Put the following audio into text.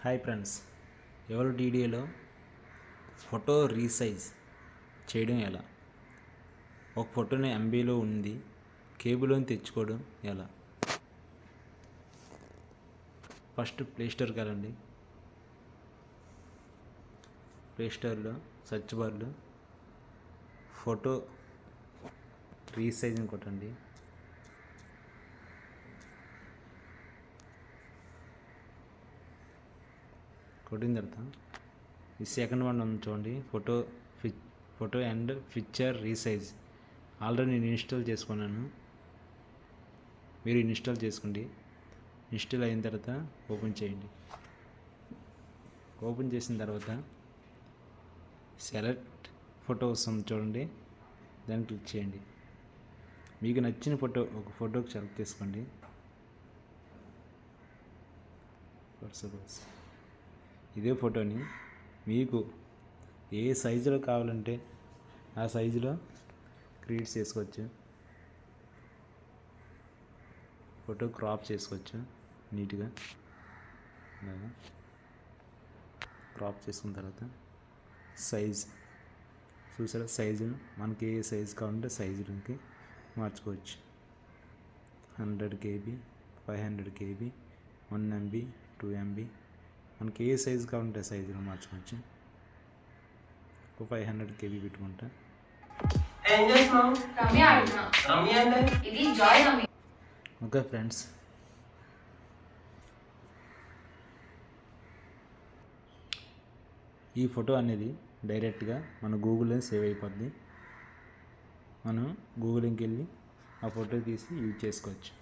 Hi friends, ఎవరు వీడియోలో photo resize చేయడం ఎలా, ఒక ఫోటోని ఎంబీలో ఉంది కేబుల్లోని తెచ్చుకోవడం ఎలా. ఫస్ట్ ప్లేస్టోర్కి వెళ్ళండి. ప్లేస్టోర్లో సెర్చ్ బార్లో ఫోటో రీసైజ్ని కొట్టండి. కొట్టిన తర్వాత ఈ సెకండ్ వన్ ఉంది చూడండి, photo and picture resize. Already నేను ఇన్స్టాల్ చేసుకున్నాను, మీరు ఇన్స్టాల్ చేసుకోండి. ఇన్స్టాల్ అయిన తర్వాత ఓపెన్ చేయండి. ఓపెన్ చేసిన తర్వాత సెలెక్ట్ ఫోటో వస్తుంది చూడండి, దాన్ని క్లిక్ చేయండి. మీకు నచ్చిన ఒక ఫోటోకి సెలెక్ట్ చేసుకోండి. ఇదే ఫోటోని మీకు ఏ సైజులో కావాలంటే ఆ సైజులో క్రియేట్ చేసుకోవచ్చు. ఫోటో క్రాప్ చేసుకోవచ్చు నీట్గా. అలాగా క్రాప్ చేసుకున్న తర్వాత సైజ్ చూసారా, సైజును మనకి ఏ సైజు కావాలంటే సైజులకి మార్చుకోవచ్చు. 100 KB, 500 KB, 1 MB, 2 MB, మనకి ఏ సైజు కావాలంటే సైజులో మార్చుకోవచ్చు. ఒక 500 KB పెట్టుకుంటా. ఓకే ఫ్రెండ్స్, ఈ ఫోటో అనేది డైరెక్ట్గా మన గూగుల్లో సేవ్ అయిపోద్ది. మనం గూగుల్కి వెళ్ళి ఆ ఫోటో తీసి యూజ్ చేసుకోవచ్చు.